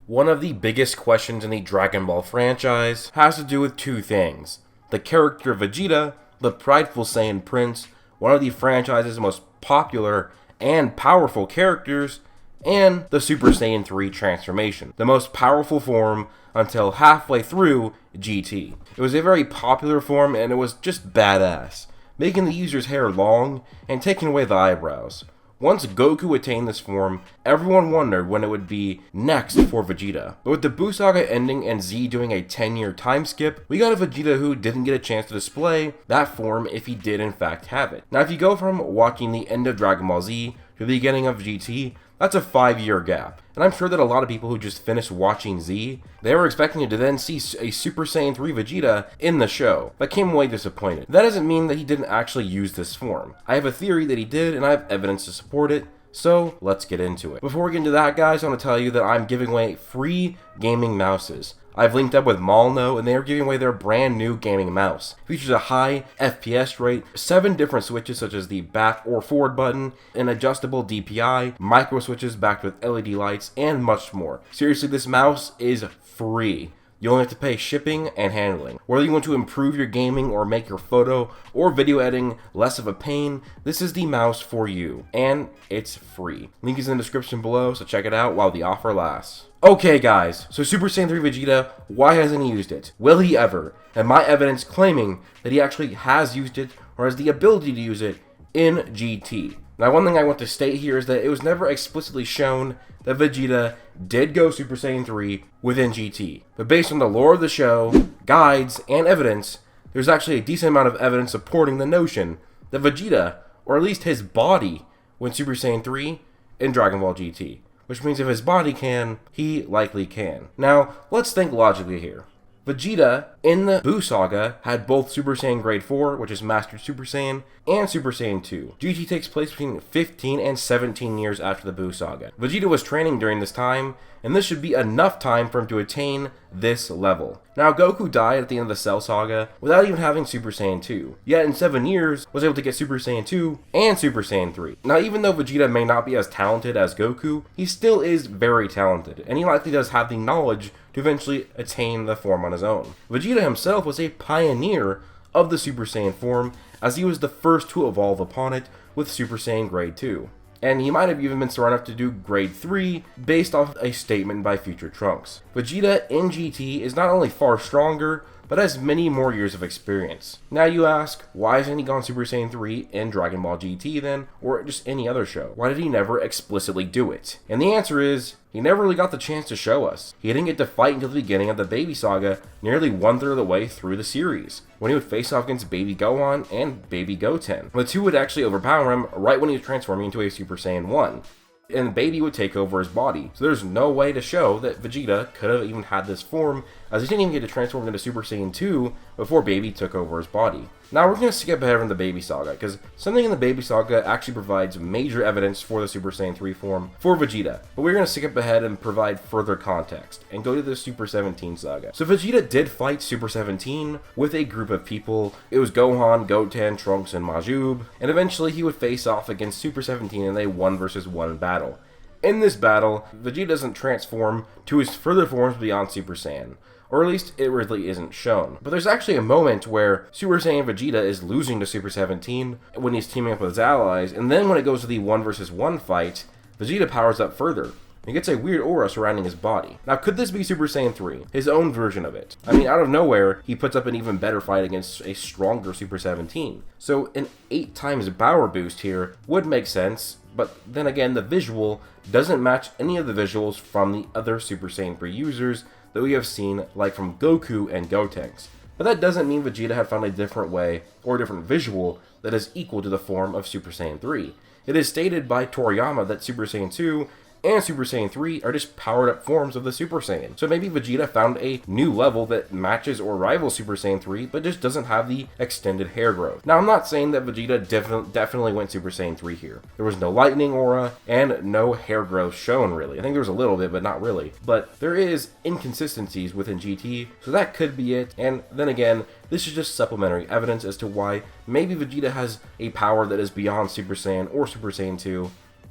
One of the biggest questions in the Dragon Ball franchise has to do with two things. The character of Vegeta, the prideful Saiyan Prince, one of the franchise's most popular and powerful characters, and the Super Saiyan 3 transformation, the most powerful form until halfway through GT. It was a very popular form and it was just badass, making the user's hair long and taking away the eyebrows. Once Goku attained this form, everyone wondered when it would be next for Vegeta. But with the Buu Saga ending and Z doing a 10-year time skip, we got a Vegeta who didn't get a chance to display that form if he did in fact have it. Now if you go from watching the end of Dragon Ball Z to the beginning of GT, that's a 5-year gap. And I'm sure that a lot of people who just finished watching Z, they were expecting to then see a Super Saiyan 3 Vegeta in the show, but came away disappointed. That doesn't mean that he didn't actually use this form. I have a theory that he did, and I have evidence to support it, so let's get into it. Before we get into that, guys, I want to tell you that I'm giving away free gaming mouses. I've linked up with Malno, and they are giving away their brand new gaming mouse. It features a high FPS rate, 7 different switches such as the back or forward button, an adjustable DPI, micro switches backed with LED lights, and much more. Seriously, this mouse is free. You only have to pay shipping and handling. Whether you want to improve your gaming or make your photo or video editing less of a pain, this is the mouse for you. And it's free. Link is in the description below, so check it out while the offer lasts. Okay guys, so Super Saiyan 3 Vegeta, why hasn't he used it? Will he ever? And my evidence claiming that he actually has used it or has the ability to use it in GT. Now one thing I want to state here is that it was never explicitly shown that Vegeta did go Super Saiyan 3 within GT. But based on the lore of the show, guides, and evidence, there's actually a decent amount of evidence supporting the notion that Vegeta, or at least his body, went Super Saiyan 3 in Dragon Ball GT. Which means if his body can, he likely can. Now, let's think logically here. Vegeta, in the Buu Saga, had both Super Saiyan Grade 4, which is Mastered Super Saiyan, and Super Saiyan 2. GT takes place between 15 and 17 years after the Buu Saga. Vegeta was training during this time, and this should be enough time for him to attain this level. Now, Goku died at the end of the Cell Saga without even having Super Saiyan 2, yet in 7 years was able to get Super Saiyan 2 and Super Saiyan 3. Now, even though Vegeta may not be as talented as Goku, he still is very talented, and he likely does have the knowledge to eventually attain the form on his own. Vegeta himself was a pioneer of the Super Saiyan form, as he was the first to evolve upon it with Super Saiyan Grade 2. And he might have even been smart enough to do Grade 3 based off a statement by future Trunks. Vegeta in GT is not only far stronger, but has many more years of experience. Now you ask, why hasn't he gone Super Saiyan 3 in Dragon Ball GT then, or just any other show? Why did he never explicitly do it? And the answer is, he never really got the chance to show us. He didn't get to fight until the beginning of the Baby Saga, nearly 1/3 of the way through the series, when he would face off against Baby Gohan and Baby Goten. The two would actually overpower him right when he was transforming into a Super Saiyan 1. And Baby would take over his body. So there's no way to show that Vegeta could have even had this form, as he didn't even get to transform into Super Saiyan 2 before Baby took over his body. Now we're going to skip ahead from the Baby Saga, because something in the Baby Saga actually provides major evidence for the Super Saiyan 3 form for Vegeta. But we're going to skip ahead and provide further context, and go to the Super 17 Saga. So Vegeta did fight Super 17 with a group of people. It was Gohan, Goten, Trunks, and Majub, and eventually he would face off against Super 17 in a 1-versus-1 battle. In this battle, Vegeta doesn't transform to his further forms beyond Super Saiyan. Or at least it really isn't shown. But there's actually a moment where Super Saiyan Vegeta is losing to Super 17 when he's teaming up with his allies, and then when it goes to the 1-versus-1 fight, Vegeta powers up further. He gets a weird aura surrounding his body. Now, could this be Super Saiyan 3? His own version of it? I mean, out of nowhere, he puts up an even better fight against a stronger Super 17. So an 8 times power boost here would make sense, but then again, the visual doesn't match any of the visuals from the other Super Saiyan 3 users that we have seen, like from Goku and Gotenks. But that doesn't mean Vegeta had found a different way or a different visual that is equal to the form of Super Saiyan 3. It is stated by Toriyama that Super Saiyan 2 and Super Saiyan 3 are just powered up forms of the Super Saiyan. So maybe Vegeta found a new level that matches or rivals Super Saiyan 3, but just doesn't have the extended hair growth. Now, I'm not saying that Vegeta definitely went Super Saiyan 3 here. There was no lightning aura and no hair growth shown, really. I think there was a little bit, but not really. But there is inconsistencies within GT, so that could be it. And then again, this is just supplementary evidence as to why maybe Vegeta has a power that is beyond Super Saiyan or Super Saiyan 2.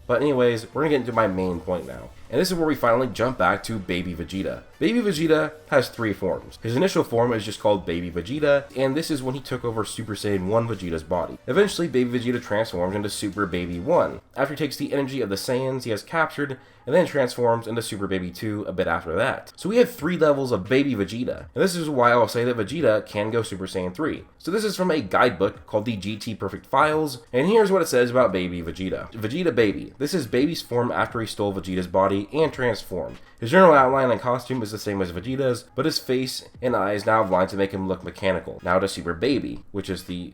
But anyways, we're going to get into my main point now. And this is where we finally jump back to Baby Vegeta. Baby Vegeta has 3 forms. His initial form is just called Baby Vegeta, and this is when he took over Super Saiyan 1 Vegeta's body. Eventually, Baby Vegeta transforms into Super Baby 1, after he takes the energy of the Saiyans he has captured, and then transforms into Super Baby 2 a bit after that. So we have 3 levels of Baby Vegeta, and this is why I will say that Vegeta can go Super Saiyan 3. So this is from a guidebook called the GT Perfect Files, and here's what it says about Baby Vegeta. Vegeta Baby. This is Baby's form after he stole Vegeta's body and transformed. His general outline and costume is the same as Vegeta's, but his face and eyes now have lines to make him look mechanical. Now to Super Baby, which is the,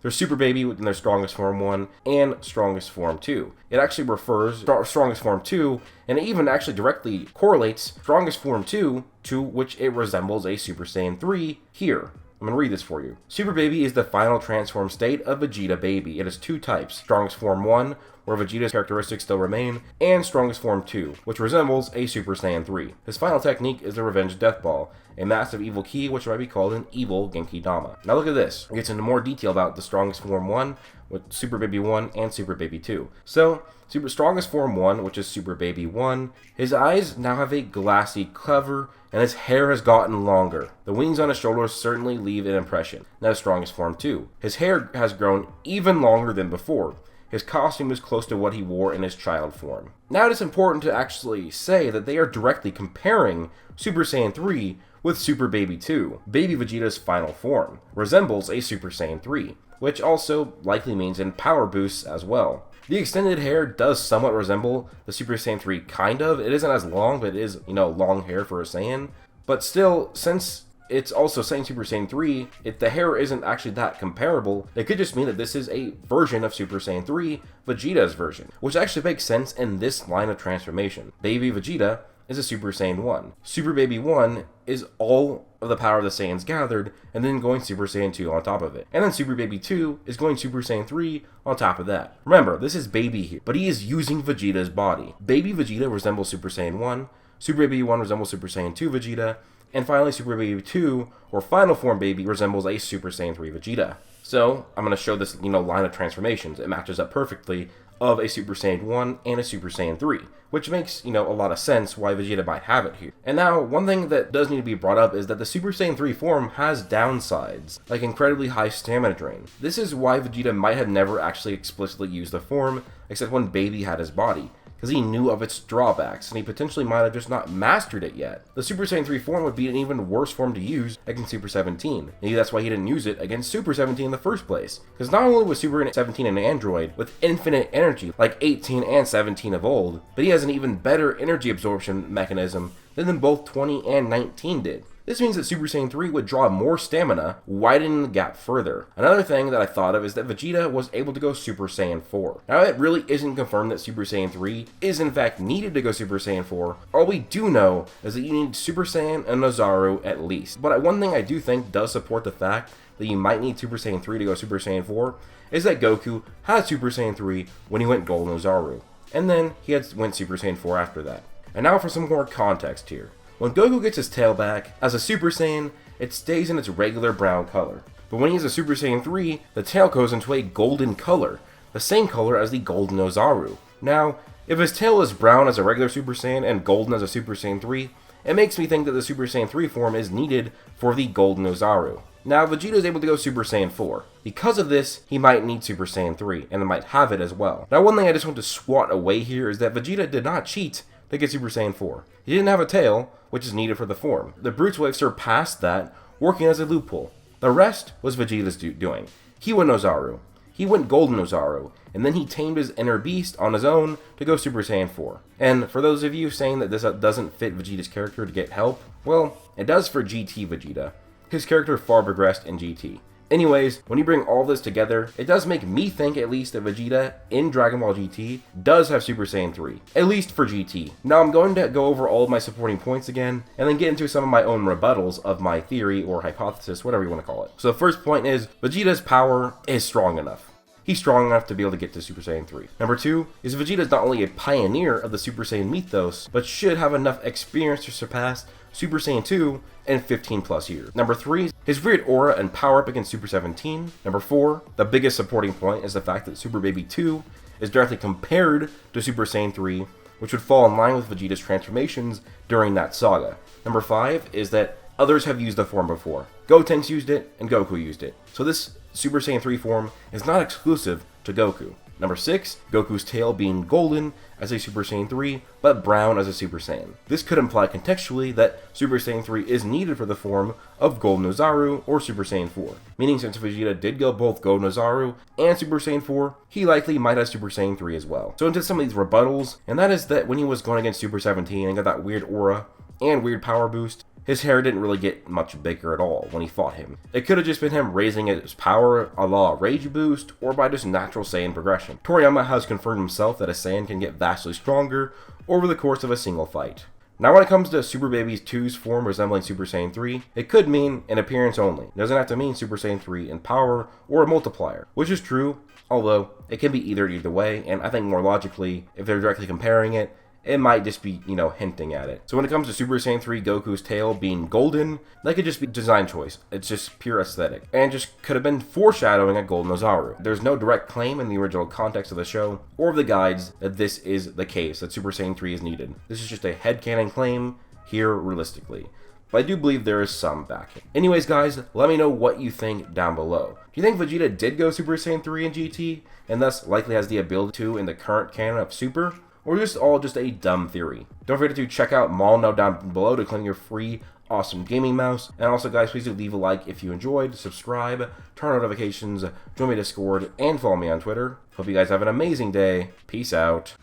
there's Super Baby in their strongest form 1 and strongest form 2. It actually refers strongest form 2, and it even actually directly correlates strongest form 2 to which it resembles a Super Saiyan 3 here. I'm going to read this for you. Super Baby is the final transformed state of Vegeta Baby. It has 2 types, strongest form 1, where Vegeta's characteristics still remain, and strongest form 2, which resembles a Super Saiyan 3. His final technique is the Revenge Death Ball, a massive evil ki which might be called an evil Genki Dama. Now look at this. It gets into more detail about the strongest form 1, with Super Baby 1 and Super Baby 2. So, strongest form 1, which is Super Baby 1, his eyes now have a glassy cover, and his hair has gotten longer. The wings on his shoulders certainly leave an impression. Now strongest form 2. His hair has grown even longer than before. His costume is close to what he wore in his child form. Now it is important to actually say that they are directly comparing Super Saiyan 3 with Super Baby 2. Baby Vegeta's final form resembles a Super Saiyan 3, which also likely means in power boosts as well. The extended hair does somewhat resemble the Super Saiyan 3, kind of. It isn't as long, but it is, long hair for a Saiyan. But still, since it's also saying Super Saiyan 3, if the hair isn't actually that comparable, it could just mean that this is a version of Super Saiyan 3, Vegeta's version, which actually makes sense in this line of transformation. Baby Vegeta is a Super Saiyan 1. Super Baby 1 is all of the power of the Saiyans gathered, and then going Super Saiyan 2 on top of it. And then Super Baby 2 is going Super Saiyan 3 on top of that. Remember, this is Baby here, but he is using Vegeta's body. Baby Vegeta resembles Super Saiyan 1, Super Baby 1 resembles Super Saiyan 2 Vegeta, and finally Super Baby 2, or Final Form Baby, resembles a Super Saiyan 3 Vegeta. So, I'm going to show this, line of transformations. It matches up perfectly of a Super Saiyan 1 and a Super Saiyan 3, which makes, a lot of sense why Vegeta might have it here. And now, one thing that does need to be brought up is that the Super Saiyan 3 form has downsides, like incredibly high stamina drain. This is why Vegeta might have never actually explicitly used the form, except when Baby had his body, because he knew of its drawbacks, and he potentially might have just not mastered it yet. The Super Saiyan 3 form would be an even worse form to use against Super 17. Maybe that's why he didn't use it against Super 17 in the first place. Because not only was Super 17 an android with infinite energy, like 18 and 17 of old, but he has an even better energy absorption mechanism than both 20 and 19 did. This means that Super Saiyan 3 would draw more stamina, widening the gap further. Another thing that I thought of is that Vegeta was able to go Super Saiyan 4. Now, it really isn't confirmed that Super Saiyan 3 is in fact needed to go Super Saiyan 4. All we do know is that you need Super Saiyan and Nazaru at least. But one thing I do think does support the fact that you might need Super Saiyan 3 to go Super Saiyan 4 is that Goku had Super Saiyan 3 when he went Gold Nazaru. And then he went Super Saiyan 4 after that. And now for some more context here. When Goku gets his tail back, as a Super Saiyan, it stays in its regular brown color. But when he's a Super Saiyan 3, the tail goes into a golden color, the same color as the Golden Ozaru. Now, if his tail is brown as a regular Super Saiyan and golden as a Super Saiyan 3, it makes me think that the Super Saiyan 3 form is needed for the Golden Ozaru. Now, Vegeta is able to go Super Saiyan 4. Because of this, he might need Super Saiyan 3, and might have it as well. Now, one thing I just want to swat away here is that Vegeta did not cheat to get Super Saiyan 4. He didn't have a tail, which is needed for the form. The Brute's Wave surpassed that, working as a loophole. The rest was Vegeta's doing. He went Ozaru. He went Golden Ozaru, and then he tamed his inner beast on his own to go Super Saiyan 4. And for those of you saying that this doesn't fit Vegeta's character to get help, well, it does for GT Vegeta. His character far progressed in GT. Anyways, when you bring all this together, it does make me think at least that Vegeta in Dragon Ball GT does have Super Saiyan 3, at least for GT. Now I'm going to go over all of my supporting points again, and then get into some of my own rebuttals of my theory or hypothesis, whatever you want to call it. So the first point is, Vegeta's power is strong enough. He's strong enough to be able to get to Super Saiyan 3. Number 2 is Vegeta's not only a pioneer of the Super Saiyan mythos, but should have enough experience to surpass Super Saiyan 2 in 15 plus years. Number 3, his weird aura and power up against Super 17. Number 4, the biggest supporting point is the fact that Super Baby 2 is directly compared to Super Saiyan 3, which would fall in line with Vegeta's transformations during that saga. Number 5 is that others have used the form before. Gotenks used it, and Goku used it. So this Super Saiyan 3 form is not exclusive to Goku. Number 6, Goku's tail being golden as a Super Saiyan 3, but brown as a Super Saiyan. This could imply contextually that Super Saiyan 3 is needed for the form of Golden Ozaru or Super Saiyan 4. Meaning since Vegeta did go both Golden Ozaru and Super Saiyan 4, he likely might have Super Saiyan 3 as well. So into some of these rebuttals, and that is that when he was going against Super 17 and got that weird aura and weird power boost, his hair didn't really get much bigger at all when he fought him. It could have just been him raising his power a la Rage Boost, or by just natural Saiyan progression. Toriyama has confirmed himself that a Saiyan can get vastly stronger over the course of a single fight. Now when it comes to Super Baby 2's form resembling Super Saiyan 3, it could mean an appearance only. It doesn't have to mean Super Saiyan 3 in power or a multiplier, which is true, although it can be either way, and I think more logically, if they're directly comparing it, it might just be, hinting at it. So when it comes to Super Saiyan 3 Goku's tail being golden, that could just be design choice. It's just pure aesthetic. And just could have been foreshadowing a Golden Ozaru. There's no direct claim in the original context of the show, or of the guides, that this is the case, that Super Saiyan 3 is needed. This is just a headcanon claim, here realistically. But I do believe there is some backing. Anyways guys, let me know what you think down below. Do you think Vegeta did go Super Saiyan 3 in GT, and thus likely has the ability to in the current canon of Super? Or is this all just a dumb theory? Don't forget to check out Molno down below to claim your free awesome gaming mouse. And also guys, please do leave a like if you enjoyed, subscribe, turn on notifications, join my Discord, and follow me on Twitter. Hope you guys have an amazing day. Peace out.